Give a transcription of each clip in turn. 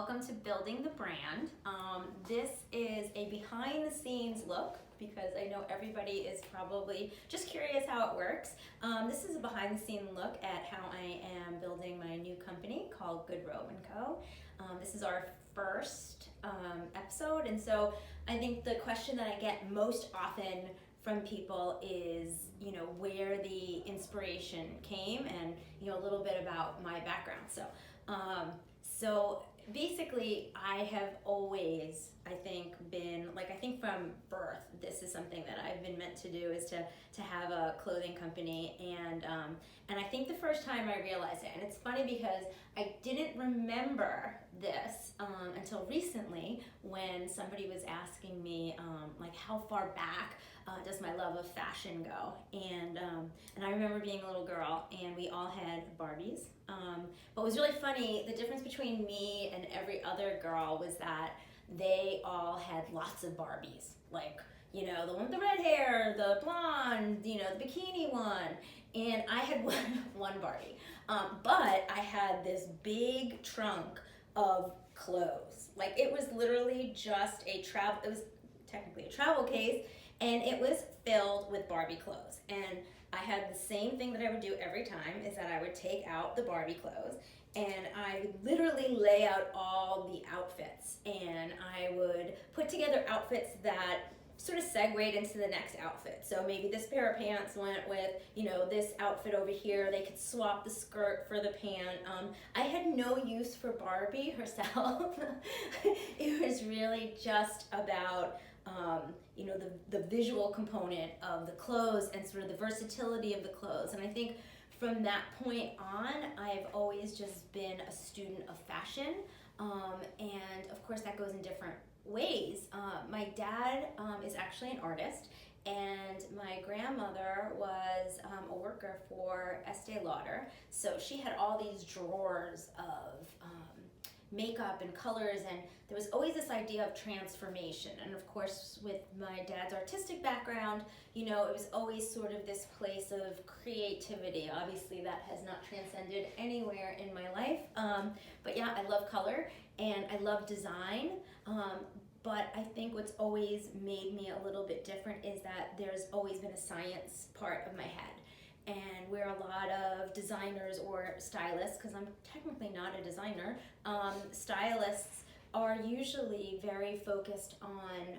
welcome to Building the Brand. This is a behind the scenes look because I know everybody is probably just curious how it works. This is a behind the scene look at how I am building my new company called GoodRobe & Co. This is our first episode, and so I think the question that I get most often from people is, where the inspiration came and, a little bit about my background. So basically I have always, I think from birth, this is something that I've been meant to do, is to have a clothing company. And I think the first time I realized it, and it's funny because I didn't remember this until recently when somebody was asking me how far back does my love of fashion go? And I remember being a little girl and we all had Barbies. But it was really funny, the difference between me and every other girl was that they all had lots of Barbies. The one with the red hair, the blonde, the bikini one. And I had one Barbie. But I had this big trunk of clothes. It was literally just it was technically a travel case, and it was filled with Barbie clothes. And I had the same thing that I would do every time, is that I would take out the Barbie clothes and I would literally lay out all the outfits, and I would put together outfits that sort of segued into the next outfit. So maybe this pair of pants went with, this outfit over here. They could swap the skirt for the pant. I had no use for Barbie herself. It was really just about the visual component of the clothes and sort of the versatility of the clothes. And I think from that point on, I've always just been a student of fashion. And of course that goes in different ways. My dad is actually an artist, and my grandmother was a worker for Estee Lauder. So she had all these drawers of makeup and colors, and there was always this idea of transformation. And of course, with my dad's artistic background, it was always sort of this place of creativity. Obviously, that has not transcended anywhere in my life. But yeah, I love color and I love design. But I think what's always made me a little bit different is that there's always been a science part of my head. And where a lot of designers or stylists, because I'm technically not a designer, stylists are usually very focused on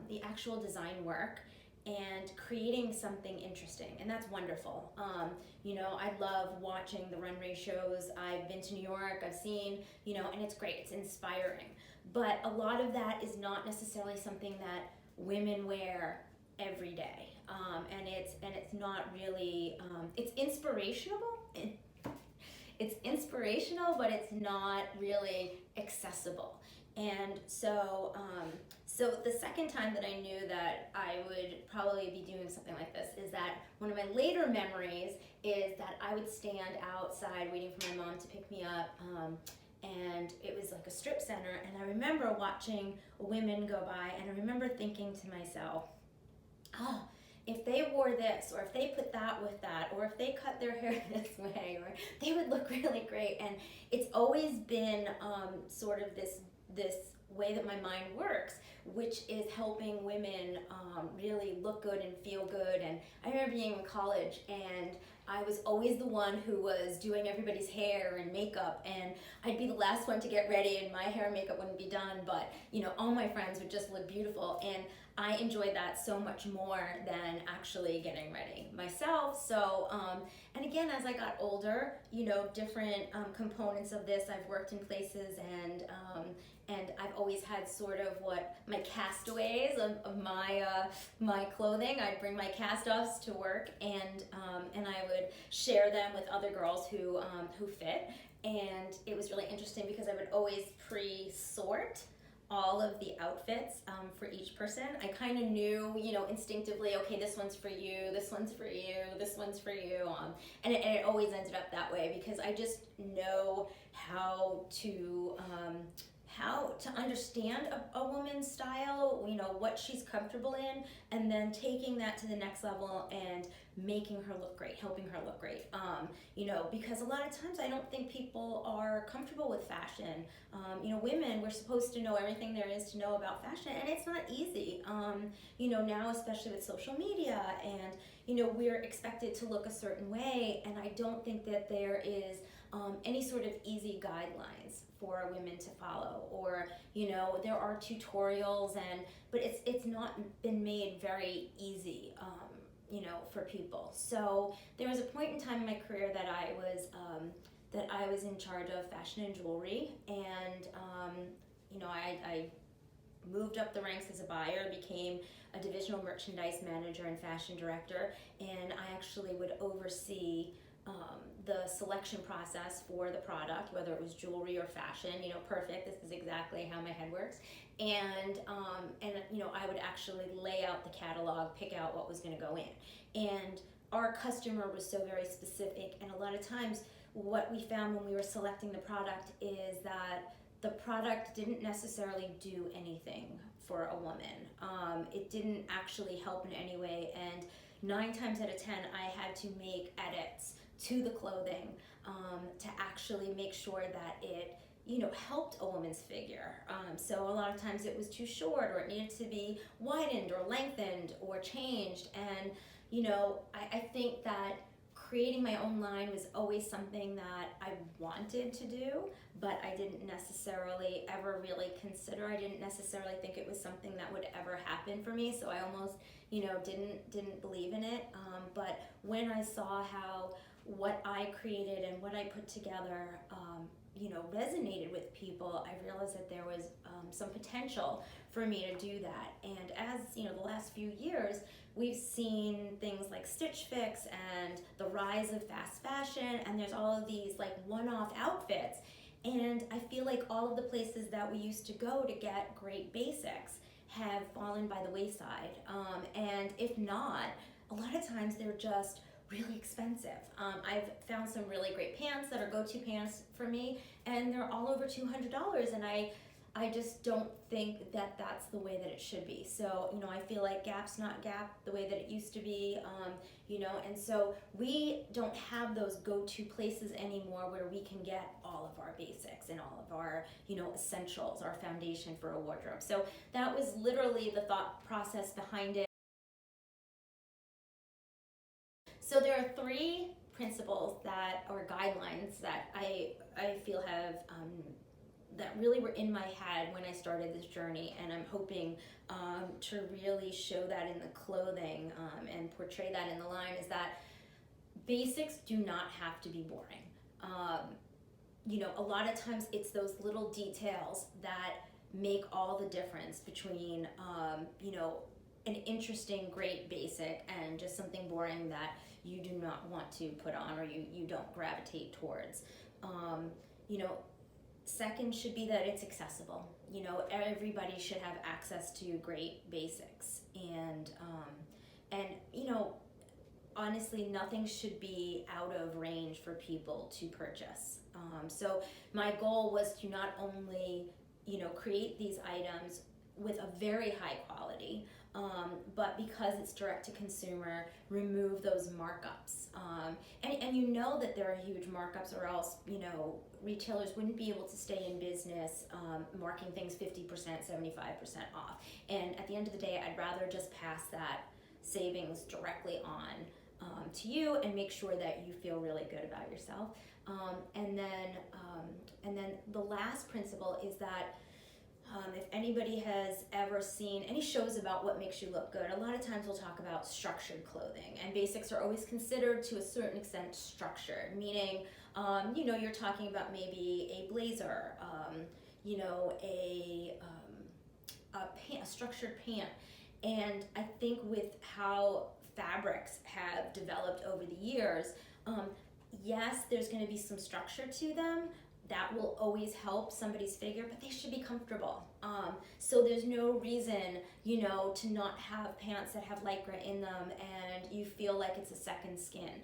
the actual design work and creating something interesting, and that's wonderful. I love watching the runway shows. I've been to New York, I've seen, and it's great, it's inspiring. But a lot of that is not necessarily something that women wear every day. And it's not really, it's inspirational. It's inspirational, but it's not really accessible. And so the second time that I knew that I would probably be doing something like this is that one of my later memories is that I would stand outside waiting for my mom to pick me up, and it was like a strip center, and I remember watching women go by, and I remember thinking to myself, oh, if they wore this, or if they put that with that, or if they cut their hair this way, or they would look really great. And it's always been sort of this way that my mind works, which is helping women really look good and feel good. And I remember being in college, and I was always the one who was doing everybody's hair and makeup, and I'd be the last one to get ready, and my hair and makeup wouldn't be done, but all my friends would just look beautiful, and I enjoyed that so much more than actually getting ready myself. So, and again, as I got older, different components of this, I've worked in places, and I've always had sort of what my castaways of my clothing. I'd bring my cast-offs to work, and I would share them with other girls who fit. And it was really interesting because I would always pre-sort all of the outfits for each person. I kind of knew, instinctively, okay, this one's for you, this one's for you, this one's for you, and it always ended up that way because I just know how how to understand a woman's style, you know, what she's comfortable in, and then taking that to the next level and making her look great, helping her look great. You know, because a lot of times I don't think people are comfortable with fashion. You know, women, we're supposed to know everything there is to know about fashion, and it's not easy. You know, now especially with social media, and you know, we're expected to look a certain way, and I don't think that there is any sort of easy guidelines for women to follow, or you know, there are tutorials, but it's not been made very easy, you know, for people. So there was a point in time in my career that I was in charge of fashion and jewelry, and you know, I moved up the ranks as a buyer, became a divisional merchandise manager and fashion director, and I actually would oversee the selection process for the product, whether it was jewelry or fashion. You know, perfect. This is exactly how my head works. And you know, I would actually lay out the catalog, pick out what was going to go in. And our customer was so very specific, and a lot of times what we found when we were selecting the product is that the product didn't necessarily do anything for a woman. It didn't actually help in any way, and 9 times out of 10 I had to make edits to the clothing to actually make sure that it, you know, helped a woman's figure. So a lot of times it was too short, or it needed to be widened or lengthened or changed. And you know, I think that creating my own line was always something that I wanted to do, but I didn't necessarily ever really consider. I didn't necessarily think it was something that would ever happen for me, so I almost, you know, didn't believe in it. But when I saw how what I created and what I put together, you know, resonated with people, I realized that there was some potential for me to do that. And as you know, the last few years, we've seen things like Stitch Fix and the rise of fast fashion, and there's all of these like one-off outfits. And I feel like all of the places that we used to go to get great basics have fallen by the wayside. And if not, a lot of times they're just really expensive. I've found some really great pants that are go-to pants for me, and they're all over $200, and I just don't think that that's the way that it should be. So, you know, I feel like Gap's not Gap the way that it used to be, you know, and so we don't have those go-to places anymore where we can get all of our basics and all of our, you know, essentials, our foundation for a wardrobe. So that was literally the thought process behind it. So there are 3 principles that, or guidelines that I feel have, that really were in my head when I started this journey, and I'm hoping to really show that in the clothing and portray that in the line, is that basics do not have to be boring. You know, a lot of times it's those little details that make all the difference between, you know, an interesting, great basic and just something boring that you do not want to put on, or you don't gravitate towards. You know, second should be that it's accessible. You know, everybody should have access to great basics, and you know, honestly, nothing should be out of range for people to purchase. So my goal was to not only, you know, create these items with a very high quality, but because it's direct to consumer, remove those markups. And you know that there are huge markups, or else, you know, retailers wouldn't be able to stay in business marking things 50%, 75% off. And at the end of the day, I'd rather just pass that savings directly on to you and make sure that you feel really good about yourself. And then the last principle is that if anybody has ever seen any shows about what makes you look good, a lot of times we'll talk about structured clothing, and basics are always considered to a certain extent structured, meaning, you know, you're talking about maybe a blazer, you know, a structured pant. And I think with how fabrics have developed over the years, yes, there's going to be some structure to them that will always help somebody's figure, but they should be comfortable. So there's no reason, you know, to not have pants that have Lycra in them and you feel like it's a second skin.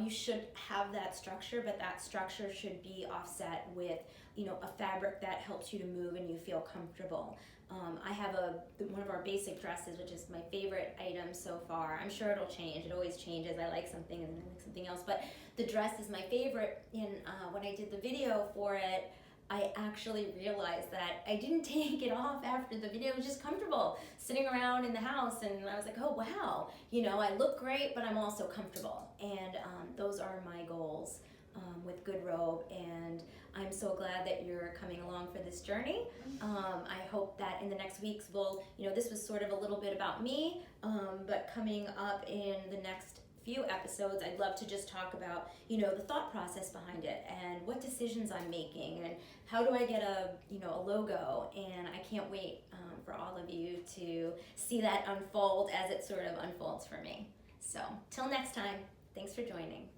You should have that structure, but that structure should be offset with, you know, a fabric that helps you to move and you feel comfortable. I have one of our basic dresses, which is my favorite item so far. I'm sure it'll change. It always changes. I like something and then I like something else, but the dress is my favorite. And when I did the video for it, I actually realized that I didn't take it off after the video. It was just comfortable sitting around in the house, and I was like, oh wow, you know, I look great, but I'm also comfortable. And those are my goals with GoodRobe, and I'm so glad that you're coming along for this journey. I hope that in the next weeks you know, this was sort of a little bit about me, but coming up in the next few episodes, I'd love to just talk about, you know, the thought process behind it and what decisions I'm making and how do I get a logo. And I can't wait for all of you to see that unfold as it sort of unfolds for me. So till next time, thanks for joining.